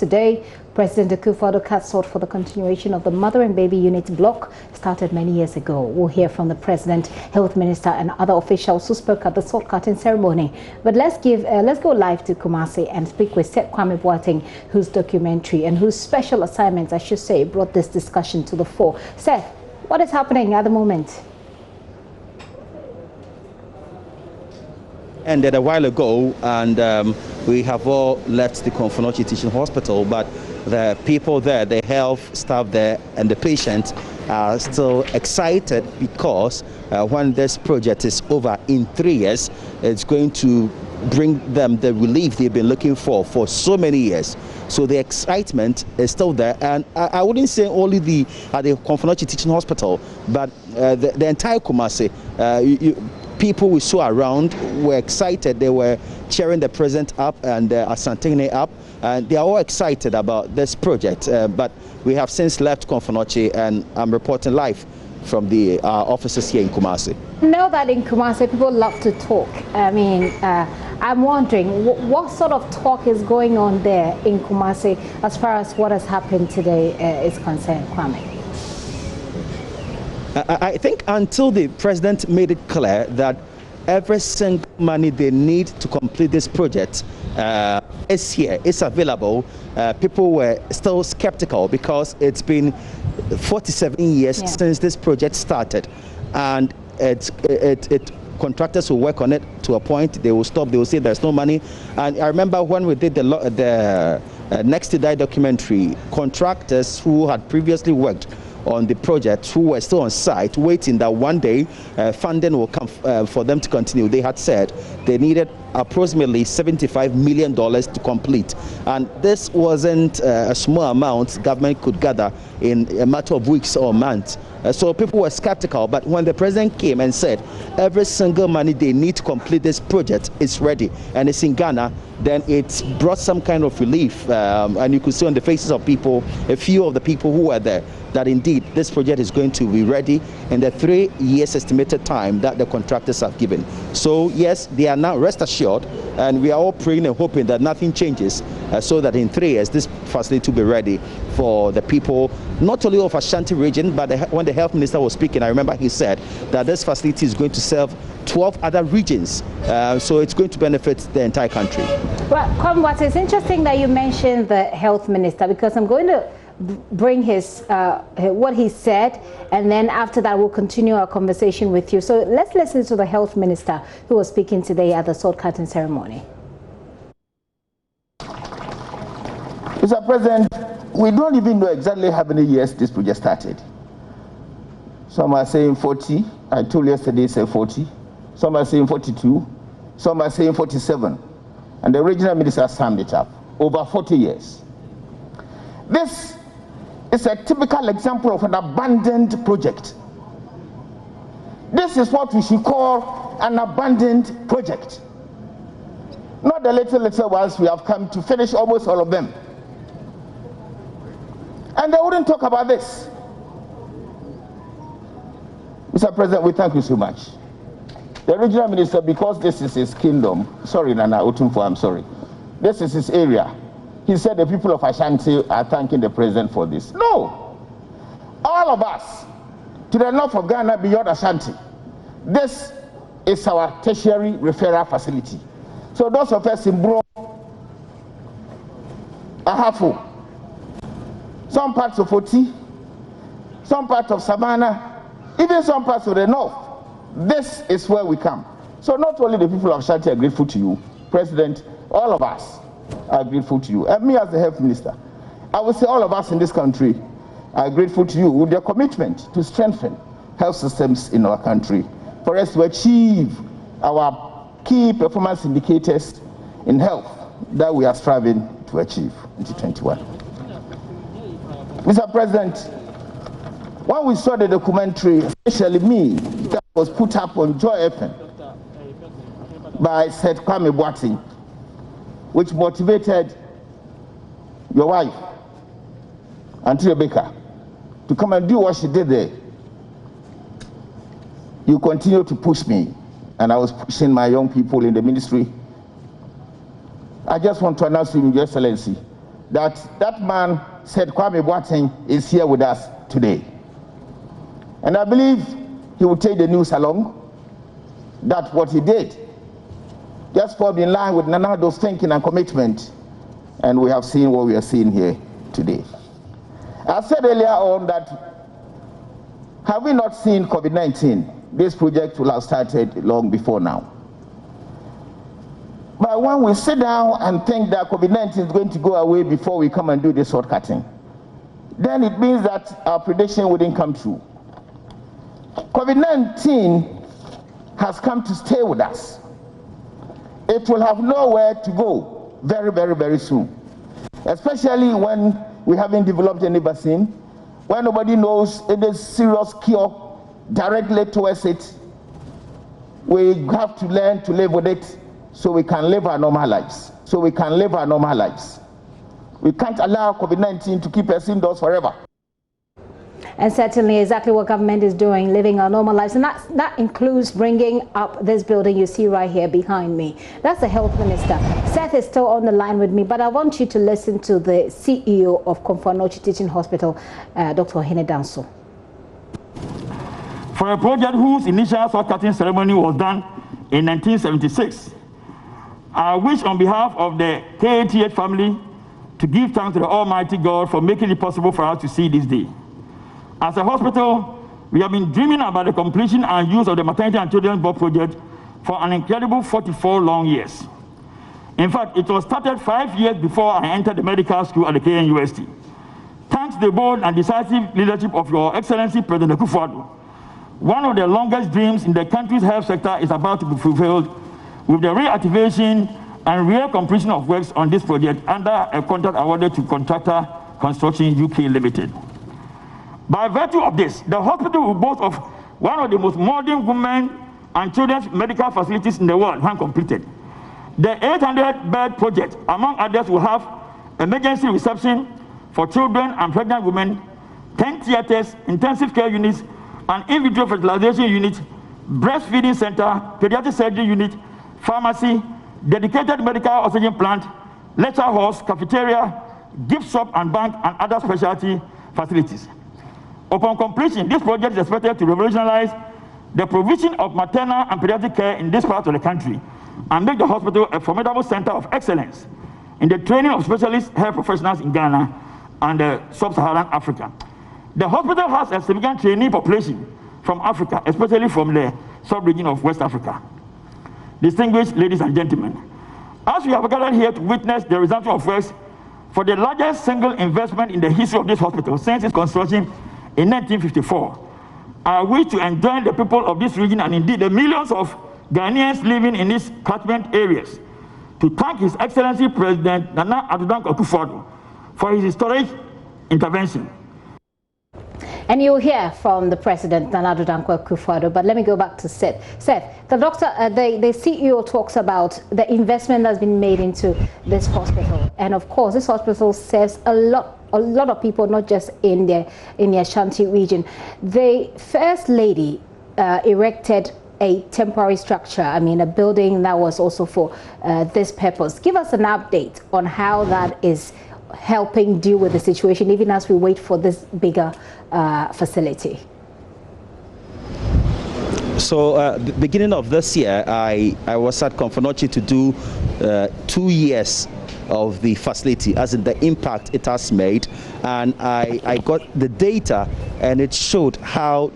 today. President Akufo-Addo called for the continuation of the Mother and Baby Unit Block started many years ago. We'll hear from the President, Health Minister and other officials who spoke at the sword cutting ceremony. But let's go live to Kumasi and speak with Seth Kwame, whose documentary and whose special assignments, I should say, brought this discussion to the fore. Seth, what is happening at the moment? Ended a while ago, and we have all left the Akufo-Addo Teaching Hospital, but the people there, the health staff there, and the patients are still excited because when this project is over in 3 years, it's going to bring them the relief they've been looking for so many years. So the excitement is still there, and I wouldn't say only the Akufo-Addo Teaching Hospital, but the entire Kumasi. People we saw around were excited. They were cheering the president up and Asantehene up, and they are all excited about this project. But we have since left Akufo-Addo, and I'm reporting live from the offices here in Kumasi. I know that in Kumasi people love to talk. I mean, I'm wondering what sort of talk is going on there in Kumasi as far as what has happened today is concerned, Kwame? I think until the president made it clear that every single money they need to complete this project is here, it's available, people were still skeptical because it's been 47 years since this project started, and contractors will work on it to a point, they will stop, they will say there's no money. And I remember when we did the Next to Die documentary, contractors who had previously worked on the project, who were still on site waiting that one day funding will come for them to continue. They had said they needed approximately $75 million to complete, and this wasn't a small amount government could gather in a matter of weeks or months. So people were skeptical, but when the president came and said every single money they need to complete this project is ready and it's in Ghana, then it brought some kind of relief, and you could see on the faces of people, a few of the people who were there, that indeed this project is going to be ready in the 3 years estimated time that the contractors have given. So yes, they are now, rest assured, and we are all praying and hoping that nothing changes, so that in 3 years this facility will be ready for the people, not only of Ashanti region, but when the health minister was speaking, I remember he said that this facility is going to serve 12 other regions, so it's going to benefit the entire country. Well, Kwame, it's interesting that you mentioned the health minister, because I'm going to bring his what he said, and then after that we'll continue our conversation with you. So let's listen to the health minister who was speaking today at the sword cutting ceremony. Mr. President, we don't even know exactly how many years this project started. Some are saying 40. I told you yesterday, say 40. Some are saying 42. Some are saying 47. And the regional minister summed it up. Over 40 years. This is a typical example of an abandoned project. This is what we should call an abandoned project. Not the little ones we have come to finish almost all of them. And they wouldn't talk about this. Mr. President, we thank you so much. The regional minister, because this is his kingdom, sorry Nana Otumfo, I'm sorry. This is his area. He said the people of Ashanti are thanking the president for this. No! All of us, to the north of Ghana, beyond Ashanti, this is our tertiary referral facility. So those of us in Bro, Ahafo, some parts of Oti, some parts of Savannah, even some parts of the north, this is where we come. So not only the people of Ashanti are grateful to you, President, all of us are grateful to you. And me as the health minister, I would say all of us in this country are grateful to you with your commitment to strengthen health systems in our country for us to achieve our key performance indicators in health that we are striving to achieve in 2021. Mr. President, when we saw the documentary, especially me, that was put up on Joy FM by Seth Kwame, which motivated your wife, Auntie Rebecca, to come and do what she did there. You continue to push me, and I was pushing my young people in the ministry. I just want to announce to you, Your Excellency, that that man said Kwame Boateng is here with us today. And I believe he will take the news along. That's what he did. Just fall in line with Nana Addo's thinking and commitment. And we have seen what we are seeing here today. I said earlier on that, have we not seen COVID-19? This project will have started long before now. But when we sit down and think that COVID-19 is going to go away before we come and do this short cutting, then it means that our prediction wouldn't come true. COVID-19 has come to stay with us. It will have nowhere to go very, very, very soon. Especially when we haven't developed any vaccine, when nobody knows any serious cure directly towards it. We have to learn to live with it so we can live our normal lives. We can't allow COVID-19 to keep us indoors forever. And certainly exactly what government is doing, living our normal lives. And that includes bringing up this building you see right here behind me. That's the health minister. Seth is still on the line with me, but I want you to listen to the CEO of Akufo-Addo Teaching Hospital, Dr. Ohene Danso. For a project whose initial sword cutting ceremony was done in 1976, I wish on behalf of the KATH family to give thanks to the Almighty God for making it possible for us to see this day. As a hospital, we have been dreaming about the completion and use of the Maternity and Children's Block project for an incredible 44 long years. In fact, it was started 5 years before I entered the medical school at the KNUST. Thanks to the bold and decisive leadership of Your Excellency President Akufo-Addo, one of the longest dreams in the country's health sector is about to be fulfilled with the reactivation and real completion of works on this project under a contract awarded to Contractor Construction UK Limited. By virtue of this, the hospital will boast of one of the most modern women and children's medical facilities in the world when completed. The 800-bed project, among others, will have emergency reception for children and pregnant women, 10 theaters, intensive care units, an in vitro fertilization unit, breastfeeding center, pediatric surgery unit, pharmacy, dedicated medical oxygen plant, lecture halls, cafeteria, gift shop and bank, and other specialty facilities. Upon completion, this project is expected to revolutionize the provision of maternal and pediatric care in this part of the country and make the hospital a formidable center of excellence in the training of specialist health professionals in Ghana and sub-Saharan Africa. The hospital has a significant trainee population from Africa, especially from the sub-region of West Africa. Distinguished ladies and gentlemen, as we have gathered here to witness the resumption of works for the largest single investment in the history of this hospital since its construction in 1954, I wish to enjoin the people of this region and indeed the millions of Ghanaians living in its catchment areas to thank His Excellency President Nana Addo Akufo-Addo for his historic intervention. And you'll hear from the President, Nana Addo Akufo-Addo, but let me go back to Seth. Seth, the CEO talks about the investment that's been made into this hospital. And of course, this hospital serves a lot of people, not just in the Ashanti region. The First Lady erected a temporary structure, a building that was also for this purpose. Give us an update on how that is helping deal with the situation, even as we wait for this bigger facility. So the beginning of this year, I was at Akufo-Addo to do 2 years of the facility, as in the impact it has made, and I got the data, and it showed how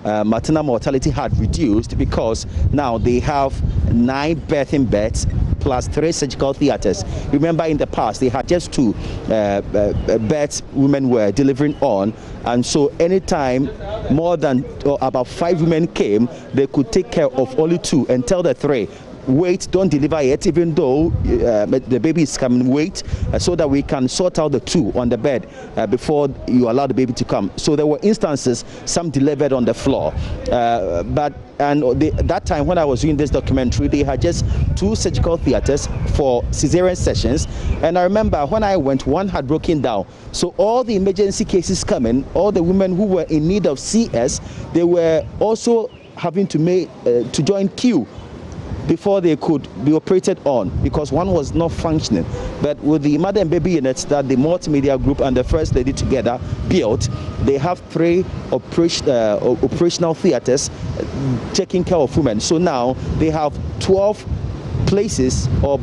maternal mortality had reduced because now they have 9 birthing beds plus 3 surgical theaters. Remember, in the past they had just 2 beds women were delivering on, and so anytime more than about 5 women came, they could take care of only 2 and tell the 3, wait, don't deliver yet, even though the baby is coming, wait, so that we can sort out the 2 on the bed before you allow the baby to come. So there were instances, some delivered on the floor. That time when I was doing this documentary, they had just 2 surgical theaters for cesarean sessions. And I remember when I went, 1 had broken down. So all the emergency cases coming, all the women who were in need of CS, they were also having to join queue before they could be operated on because one was not functioning. But with the mother and baby units that the multimedia group and the First Lady together built, they have 3 operational theaters taking care of women. So now they have 12 places, or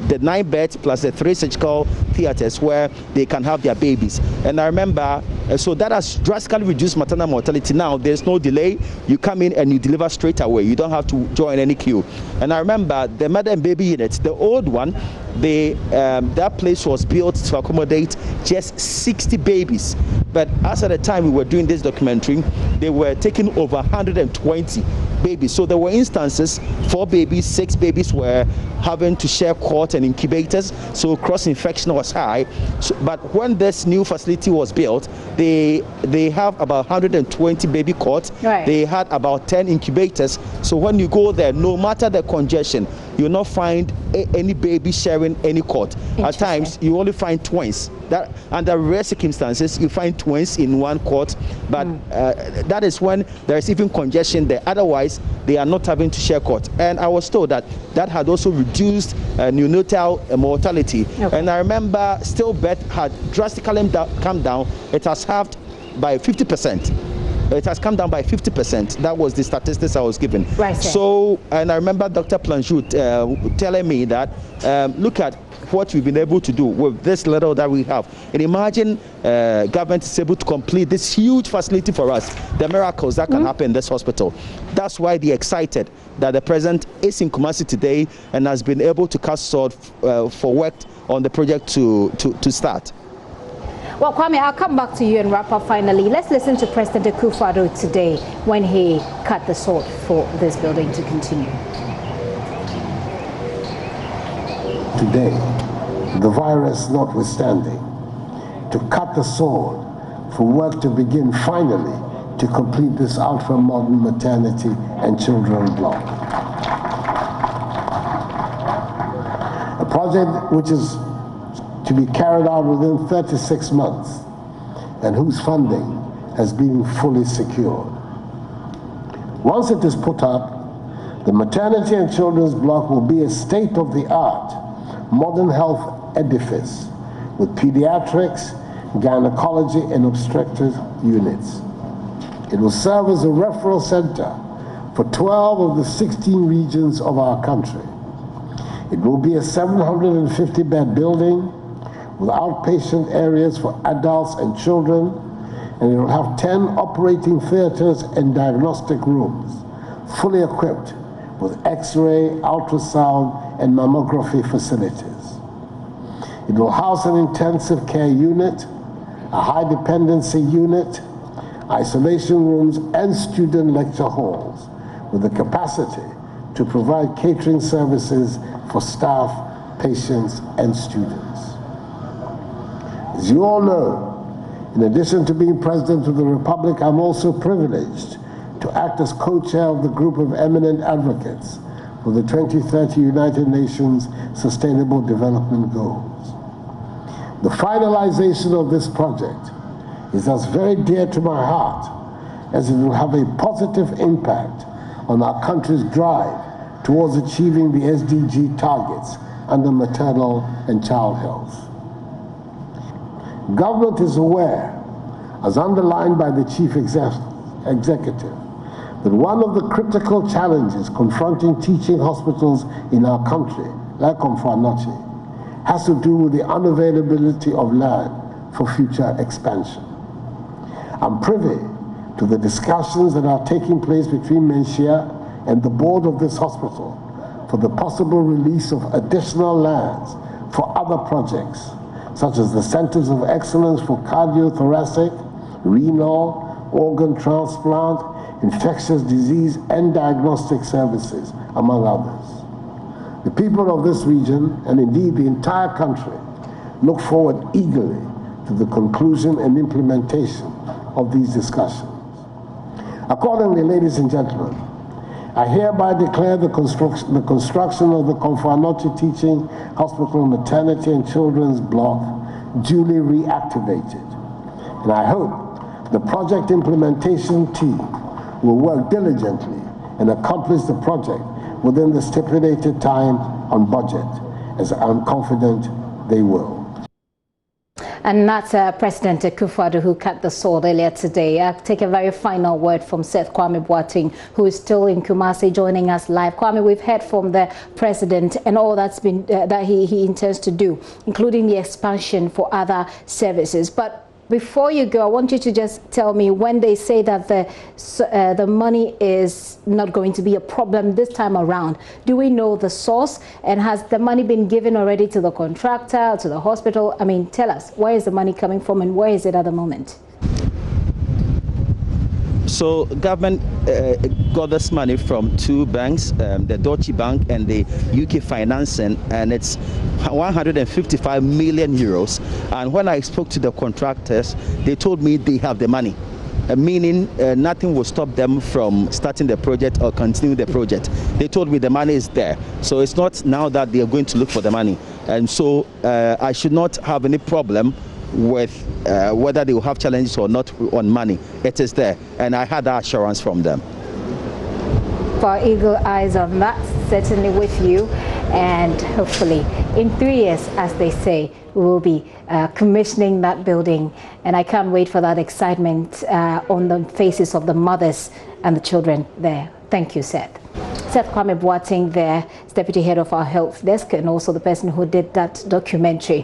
the 9 beds plus the 3 surgical theaters where they can have their babies. And I remember, so that has drastically reduced maternal mortality. Now there's no delay. You come in and you deliver straight away. You don't have to join any queue. And I remember the mother and baby units, the old one, that place was built to accommodate just 60 babies. But as at the time we were doing this documentary, they were taking over 120 babies. So there were instances, 4 babies, 6 babies were having to share cot and incubators. So cross-infection was high. So, but when this new facility was built, they have about 120 baby cots. Right. They had about 10 incubators. So when you go there, no matter the congestion, you'll not find any baby sharing any cot. At times, you only find twins. That under rare circumstances, you find twins in one cot, but that is when there is even congestion there. Otherwise, they are not having to share cot. And I was told that that had also reduced neonatal mortality. Okay. And I remember stillbirth had drastically come down. It has halved by 50%. It has come down by 50%. That was the statistics I was given. Right. So, and I remember Dr. Planchut telling me that look at what we've been able to do with this little that we have. And imagine government is able to complete this huge facility for us, the miracles that can happen in this hospital. That's why they're excited that the president is in Kumasi today and has been able to cast sword for work on the project to start. Well, Kwame, I'll come back to you and wrap up finally. Let's listen to President Akufo-Addo today when he cut the sword for this building to continue. Today, the virus notwithstanding, to cut the sword for work to begin finally to complete this ultra-modern maternity and children block. A project which is to be carried out within 36 months and whose funding has been fully secured. Once it is put up, the maternity and children's block will be a state-of-the-art modern health edifice with pediatrics, gynecology, and obstetrics units. It will serve as a referral center for 12 of the 16 regions of our country. It will be a 750-bed building with outpatient areas for adults and children, and it will have 10 operating theaters and diagnostic rooms, fully equipped with X-ray, ultrasound, and mammography facilities. It will house an intensive care unit, a high dependency unit, isolation rooms, and student lecture halls, with the capacity to provide catering services for staff, patients, and students. As you all know, in addition to being President of the Republic, I'm also privileged to act as co-chair of the group of eminent advocates for the 2030 United Nations Sustainable Development Goals. The finalization of this project is thus very dear to my heart, as it will have a positive impact on our country's drive towards achieving the SDG targets under maternal and child health. Government is aware, as underlined by the Chief Executive, that one of the critical challenges confronting teaching hospitals in our country, like Akufo-Addo, has to do with the unavailability of land for future expansion. I'm privy to the discussions that are taking place between Menchia and the board of this hospital for the possible release of additional lands for other projects, such as the Centers of Excellence for Cardiothoracic, Renal, Organ Transplant, Infectious Disease, and Diagnostic Services, among others. The people of this region, and indeed the entire country, look forward eagerly to the conclusion and implementation of these discussions. Accordingly, ladies and gentlemen, I hereby declare the construction of the Akufo-Addo Teaching Hospital Maternity and Children's Block duly reactivated. And I hope the project implementation team will work diligently and accomplish the project within the stipulated time on budget, as I'm confident they will. And that's President Akufo-Addo who cut the sword earlier today. I'll take a very final word from Seth Kwame Boateng, who is still in Kumasi, joining us live. Kwame, we've heard from the president and all that's been that he intends to do, including the expansion for other services. But before you go, I want you to just tell me, when they say that the money is not going to be a problem this time around, do we know the source? And has the money been given already to the contractor, to the hospital? I mean, tell us, where is the money coming from and where is it at the moment? So government got this money from two banks, the Deutsche Bank and the UK Financing, and it's 155 million euros. And when I spoke to the contractors, they told me they have the money, meaning nothing will stop them from starting the project or continuing the project. They told me the money is there. So it's not now that they are going to look for the money. And so I should not have any problem with whether they will have challenges or not on money. It is there, and I had that assurance from them. For eagle eyes on that, certainly with you, and hopefully in 3 years, as they say, we will be commissioning that building, and I can't wait for that excitement on the faces of the mothers and the children there. Thank you, Seth. Seth Kwame Boateng there, Deputy Head of our Health Desk, and also the person who did that documentary.